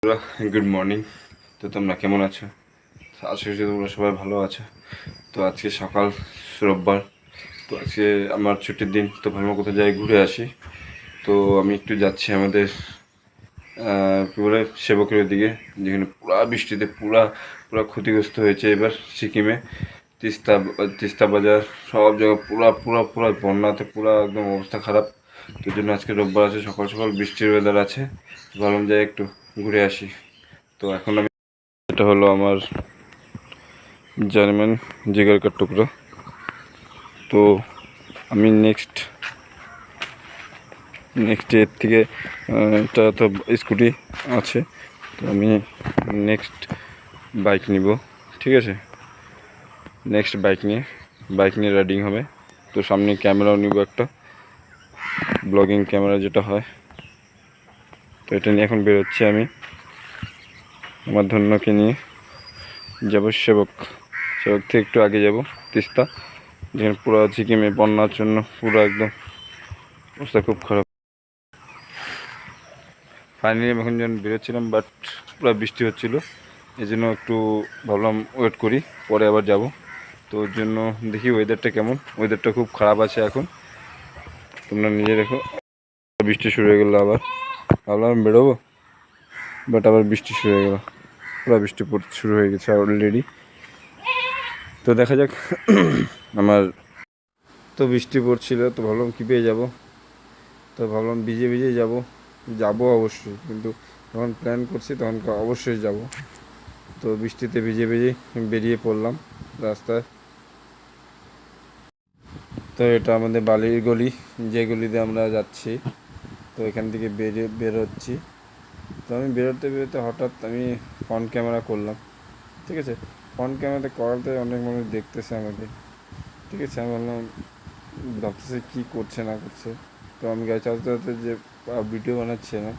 Good morning. তো তোমরা কেমন আছো? আশা করছি তোমরা সবাই ভালো আছো। তো আজকে সকাল, রোববার। তো আজকে আমার ছুটির দিন, তো ভাবলাম কোথাও যাই ঘুরে আসি। তো আমি একটু যাচ্ছি আমাদের কী বলে সেবকের দিকে, যেখানে পুরা বৃষ্টিতে পুরা পুরা ক্ষতিগ্রস্ত হয়েছে এবার সিকিমে। তিস্তা তিস্তা বাজার সব জায়গায় পুরা পুরা পুরা বন্যাতে পুরা একদম অবস্থা খারাপ। তো জন্য আজকে রোববার আছে, সকাল সকাল বৃষ্টির ওয়েদার আছে, ভাবলাম যাই একটু ঘুরে আসি। তো এখন আমি, এটা হলো আমার জার্মান জিগার কার টুকরো। তো আমি নেক্সট এর থেকে এটা তো স্কুটি আছে, তো আমি নেক্সট বাইক নিব। ঠিক আছে, নেক্সট বাইক নিয়ে রাইডিং হবে। তো সামনে ক্যামেরাও নিব, একটা ব্লগিং ক্যামেরা যেটা হয়। তো এটা নিয়ে এখন বেরোচ্ছি আমি আমার ধন্যকে নিয়ে। যাব সেবক থেকে একটু আগে যাব তিস্তা, যেখানে পুরো সিকিমে বন্যার জন্য পুরো একদম অবস্থা খুব খারাপ। ফাইনালি আমি এখন যখন বেরোচ্ছিলাম, বাট পুরো বৃষ্টি হচ্ছিলো, এই জন্য একটু ভাবলাম ওয়েট করি, পরে আবার যাব। তো ওর জন্য দেখি ওয়েদারটা কেমন। ওয়েদারটা খুব খারাপ আছে এখন, তোমরা নিজে দেখো। বৃষ্টি শুরু হয়ে গেলো আবার, ভাবলাম বেরোবো, বাট আবার বৃষ্টি শুরু হয়ে গেলো। পুরো বৃষ্টি পড়তে শুরু হয়ে গেছে অলরেডি। তো দেখা যাক। আমার তো বৃষ্টি পড়ছিল, তো ভাবলাম কী পেয়ে যাবো, তো ভাবলাম ভিজে ভিজে যাবো অবশ্যই, কিন্তু যখন প্ল্যান করছি তখন অবশ্যই যাব। তো বৃষ্টিতে ভিজে ভিজে বেরিয়ে পড়লাম রাস্তায়। তো এটা আমাদের বালির গলি, যে গলিতে আমরা যাচ্ছি। তো এখান থেকে বেরোচ্ছি। তো আমি বেরোতে হঠাৎ আমি ফ্রন্ট ক্যামেরা করলাম। ঠিক আছে, ফ্রন্ট ক্যামেরাতে করাতে অনেক মানুষ দেখতেছে আমাকে। ঠিক আছে, আমি বললাম, ভাবতেছে কী করছে না করছে। তো আমি গাড়ি চালাতে যে ভিডিও বানাচ্ছে না,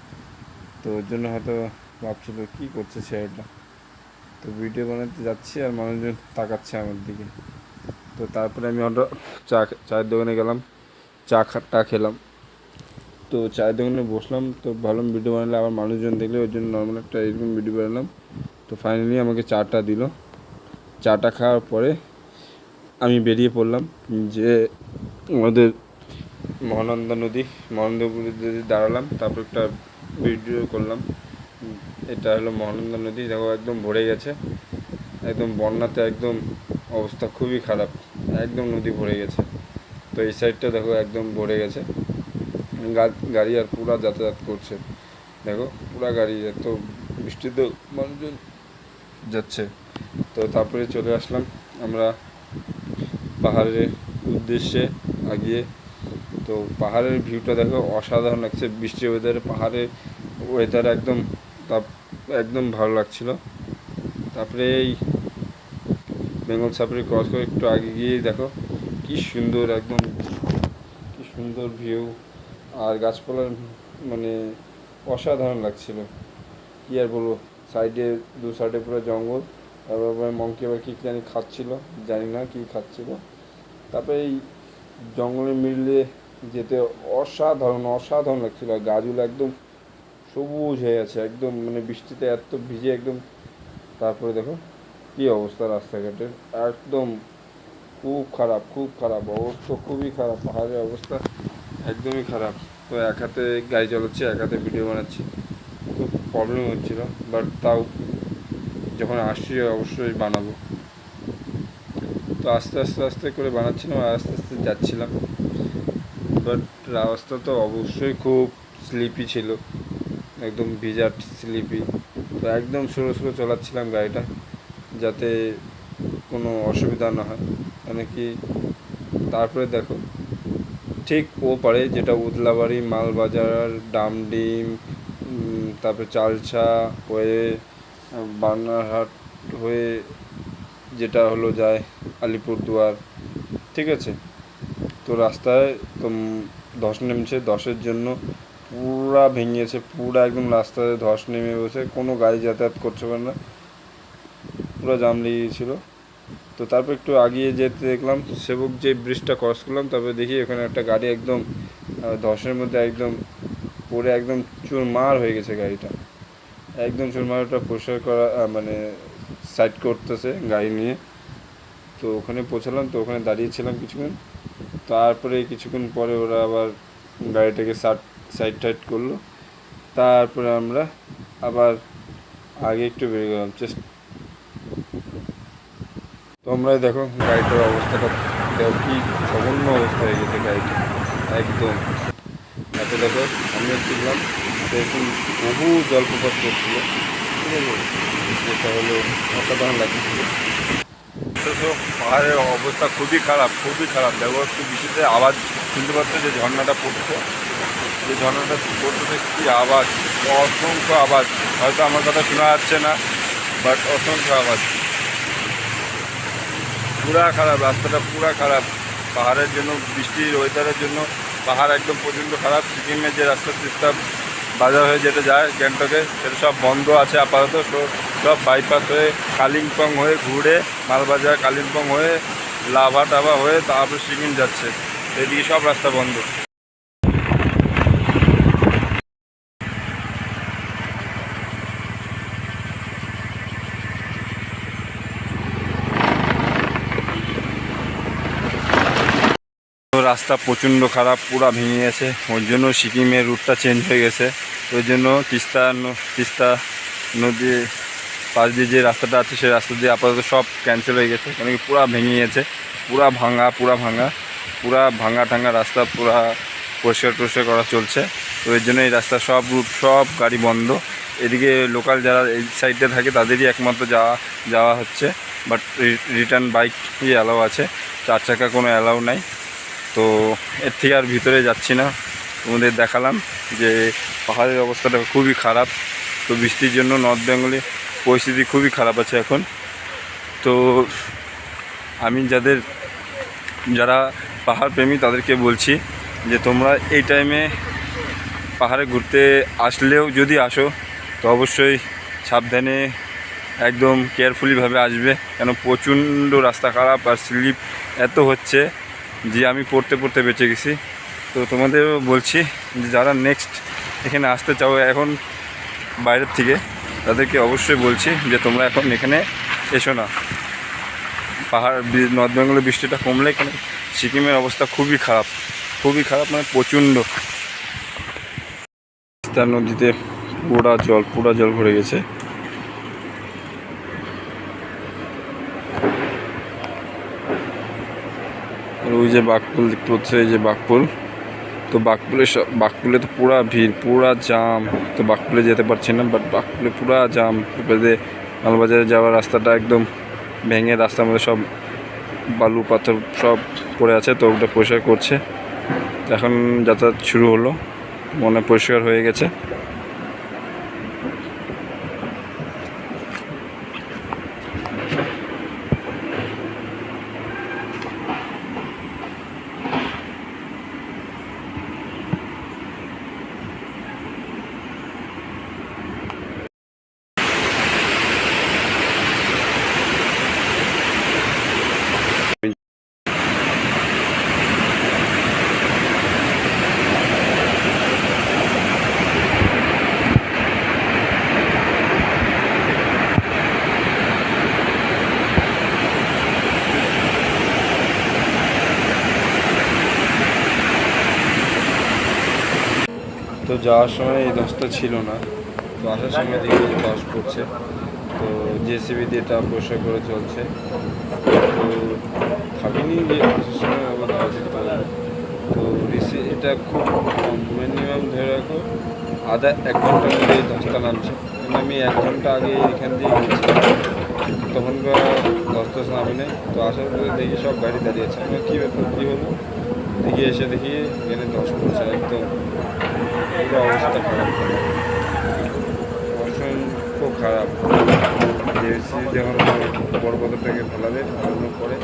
তো ওর জন্য হয়তো ভাবছিল কী করছে ছেলেটা। তো ভিডিও বানাতে যাচ্ছি আর মানুষজন তাকাচ্ছে আমার দিকে। তো তারপরে আমি চায়ের দোকানে গেলাম, টা খেলাম। তো চায়ের দোকানে বসলাম, তো ভাবলাম ভিডিও বানালে আবার মানুষজন দেখলে, ওই জন্য নর্মাল একটা এরকম ভিডিও বানালাম। তো ফাইনালি আমাকে চাটা দিল। চাটা খাওয়ার পরে আমি বেরিয়ে পড়লাম, যে আমাদের মহানন্দা নদী দাঁড়ালাম, তারপর একটা ভিডিও করলাম। এটা হলো মহানন্দা নদী, দেখো একদম ভরে গেছে, একদম বন্যাতে একদম অবস্থা খুবই খারাপ, একদম নদী ভরে গেছে। তো এই সাইডটা দেখো একদম ভরে গেছে, গাড়ি আর পুরা যাতায়াত করছে, দেখো পুরা গাড়ি, এত বৃষ্টিতে মানুষজন যাচ্ছে। তো তারপরে চলে আসলাম আমরা পাহাড়ের উদ্দেশ্যে আগিয়ে। তো পাহাড়ের ভিউটা দেখো অসাধারণ লাগছে, বৃষ্টির ওয়েদারে পাহাড়ের ওয়েদার একদম ভালো লাগছিল। তারপরে এই বেঙ্গল সাফারি ক্রস করে একটু আগে গিয়ে দেখো কি সুন্দর, একদম কি সুন্দর ভিউ, আর গাছপালার মানে অসাধারণ লাগছিল। কী আর বলবো, দু সাইডে পুরো জঙ্গল, তারপর মঙ্কি আবার কী জানি খাচ্ছিল, জানি না কী খাচ্ছিল। তারপরে এই জঙ্গলের মিডলে যেতে অসাধারণ লাগছিল, আর গাছগুলো একদম সবুজ হয়ে আছে, একদম মানে বৃষ্টিতে এত ভিজে একদম। তারপরে দেখো কী অবস্থা রাস্তাঘাটের, একদম খুব খারাপ অবস্থা, খুবই খারাপ, পাহাড়ের অবস্থা একদমই খারাপ। তো এক হাতে গাড়ি চালাচ্ছি, এক হাতে ভিডিও বানাচ্ছি, খুব প্রবলেম হচ্ছিলো, বাট তাও যখন আসছি অবশ্যই বানাবো। তো আস্তে করে বানাচ্ছিলাম আর আস্তে আস্তে যাচ্ছিলাম, বাট রাস্তা তো অবশ্যই খুব স্লিপি ছিল, একদম ভিজাট স্লিপি। তো একদম স্লো চালাচ্ছিলাম গাড়িটা, যাতে কোনো অসুবিধা না হয়, মানে কি। তারপরে দেখো ঠিক ও পারে, যেটা উদলাবাড়ি, মালবাজার, ডামডিম, তারপরে চালছা হয়ে বানারহাট হয়ে যেটা হলো যায় আলিপুরদুয়ার। ঠিক আছে, তো রাস্তায় তো ধস নেমেছে, ধসের জন্য পুরা ভেঙেছে, পুরা একদম রাস্তায় ধস নেমে বসে, কোনো গাড়ি যাতায়াত করতে পারে না, পুরো জাম লেগে গিয়েছিলো। তো তারপর একটু আগিয়ে যেতে দেখলাম সেবক যে ব্রিজটা ক্রস করলাম, তারপরে দেখি ওখানে একটা গাড়ি একদম ধসের মধ্যে একদম পড়ে একদম চুরমার হয়ে গেছে গাড়িটা। একদম চুরমারাটা পরিষ্কার করা মানে সাইড করতেছে গাড়ি নিয়ে। তো ওখানে পৌঁছালাম, তো ওখানে দাঁড়িয়েছিলাম কিছুক্ষণ। তারপরে কিছুক্ষণ পরে ওরা আবার গাড়িটাকে সাইড টাইড করলো। তারপরে আমরা আবার আগে একটু বেরিয়ে গেলাম। তোমরাই দেখো গাড়িটার অবস্থাটা, দেখো কি জঘন্য অবস্থা হয়ে গেছে গাড়িটা একদম। তাতে দেখো আমি দেখলাম এরকম বহু জলপ্রপাত করছিল, ঠিক আছে, যেটা হলো অসাধারণ লাগছিল। তো পাহাড়ের অবস্থা খুবই খারাপ, খুবই খারাপ। দেখো একটু বিশেষে আওয়াজ শুনতে পাচ্ছ, যে ঝর্ণাটা পড়ছে, যে ঝর্ণাটা পড়তেছে কী আওয়াজ, অসংখ্য আওয়াজ। হয়তো আমার কথা শোনা যাচ্ছে না, বাট অসংখ্য আওয়াজ। পুরা খারাপ, রাস্তাটা পুরা খারাপ পাহাড়ের জন্য, বৃষ্টির ওয়েদারের জন্য পাহাড় একদম প্রচণ্ড খারাপ। সিকিমের যে রাস্তা তিস্তা বাজার হয়ে যেতে যায় গ্যাংটকে, সেটা সব বন্ধ আছে আপাতত। সব বাইপাস হয়ে কালিম্পং হয়ে ঘুরে মালবাজার কালিম্পং হয়ে লাভা টাভা হয়ে তারপর সিকিম যাচ্ছে, এদিকে সব রাস্তা বন্ধ। রাস্তা প্রচণ্ড খারাপ, পুরা ভেঙে গেছে, ওই জন্য সিকিমের রুটটা চেঞ্জ হয়ে গেছে। ওই জন্য তিস্তা নদী পাশ দিয়ে যে রাস্তাটা আছে সেই রাস্তা দিয়ে আপাতত সব ক্যান্সেল হয়ে গেছে, কেন কি পুরা ভেঙে গেছে, পুরা ভাঙা টাঙা রাস্তা, পুরা পরিষ্কার করা চলছে। তো ওই জন্য এই রাস্তা সব রুট সব গাড়ি বন্ধ। এদিকে লোকাল যারা এই সাইডে থাকে তাদেরই একমাত্র যাওয়া হচ্ছে, বাট রিটার্ন বাইকই অ্যালাউ আছে, 4 চাকা কোনো অ্যালাউ নাই। তো এর থেকে আর ভিতরে যাচ্ছি না, তোমাদের দেখালাম যে পাহাড়ের অবস্থাটা খুবই খারাপ। তো বৃষ্টির জন্য নর্থ বেঙ্গলে পরিস্থিতি খুবই খারাপ আছে এখন। তো আমি যারা পাহাড় প্রেমী তাদেরকে বলছি যে তোমরা এই টাইমে পাহাড়ে ঘুরতে আসলেও যদি আসো, তো অবশ্যই সাবধানে একদম কেয়ারফুলিভাবে আসবে, কেন প্রচণ্ড রাস্তা খারাপ আর স্লিপ এত হচ্ছে যে আমি পড়তে বেঁচে গেছি। তো তোমাদেরও বলছি যে যারা নেক্সট এখানে আসতে চাও এখন বাইরের থেকে, তাদেরকে অবশ্যই বলছি যে তোমরা এখন এখানে এসো না। পাহাড় নর্থ বেঙ্গলের বৃষ্টিটা কমলে এখানে সিকিমের অবস্থা খুবই খারাপ, মানে প্রচণ্ড। তিস্তা নদীতে পুরা জল ভরে গেছে। আর ওই যে বাঘপুল দেখতে পাচ্ছ, এই যে বাঘপুল, তো বাঘপুলে তো পুরা ভিড়, পুরা জাম। তো বাঘপুলে যেতে পারছি না, বাট বাঘপুলে পুরা জাম। এবারে মালবাজারে যাওয়ার রাস্তাটা একদম ভেঙে, রাস্তার মধ্যে সব বালু পাথর সব পড়ে আছে, তো ওটা পরিষ্কার করছে। এখন যাতায়াত শুরু হলো, মনে পরিষ্কার হয়ে গেছে। তো যাওয়ার সময় এই দশটা ছিল না, তো আসার সময় দেখি যে 10 পড়ছে। তো জেসিবি দিয়ে এটা পরিষ্কার করে চলছে। তো ভাবিনি যে আসার সময় আবার 10 দিতে পারবো। তো এটা খুব মিনিমাম ধরে রাখো এক ঘন্টার মধ্যে এই 10টা নামছে, কিন্তু আমি 1 ঘন্টা আগে এখান দিয়ে গেছিলাম, তখনকার 10টা নামে নেই। তো আসার পরে দেখি সব গাড়ি দাঁড়িয়ে আছে, আমার কী ব্যাপার কী হলো, এসে দেখি এখানে 10 পড়ছে একদম। পুরো অবস্থা খারাপ, অসংখ্য খারাপ। জেসি যখন বড় পথরটাকে ফেলানোর পরে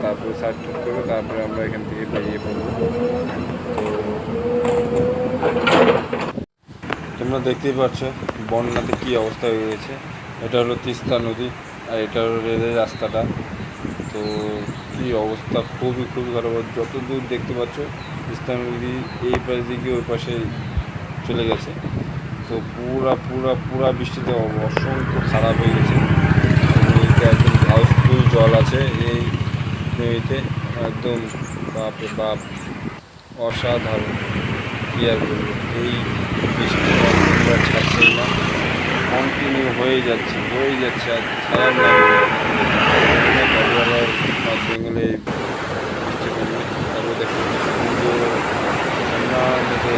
তারপরে সাইড করবে, তারপরে আমরা এখান থেকে বেরিয়ে পড়বো। তো তোমরা দেখতেই পাচ্ছ বন্যাতে কী অবস্থা হয়ে গেছে। এটা হলো তিস্তা নদী, আর এটা হলো রেলের রাস্তাটা। তো কী অবস্থা, খুবই খারাপ। যত দূর দেখতে পাচ্ছ তিস্তা নদী এই পাশ দিকে ওই পাশে চলে গেছে। তো পুরা বৃষ্টিতে অসংখ্য খারাপ হয়ে গেছে। নদীতে একদম হাউসফুল জল আছে এই নদীতে, একদম বাপরে বাপ, অসাধারণ। কী আর বলবো, এই বৃষ্টি কন্টিনিউ ছাড়ছেই না, কন্টিনিউ হয়েই যাচ্ছে আর ছাড়ার নাম নেই। কক্সবাজার নর্থ বেঙ্গলে এই বৃষ্টি কমবে, তারপরে দেখুন সুন্দর ঠান্ডা মতো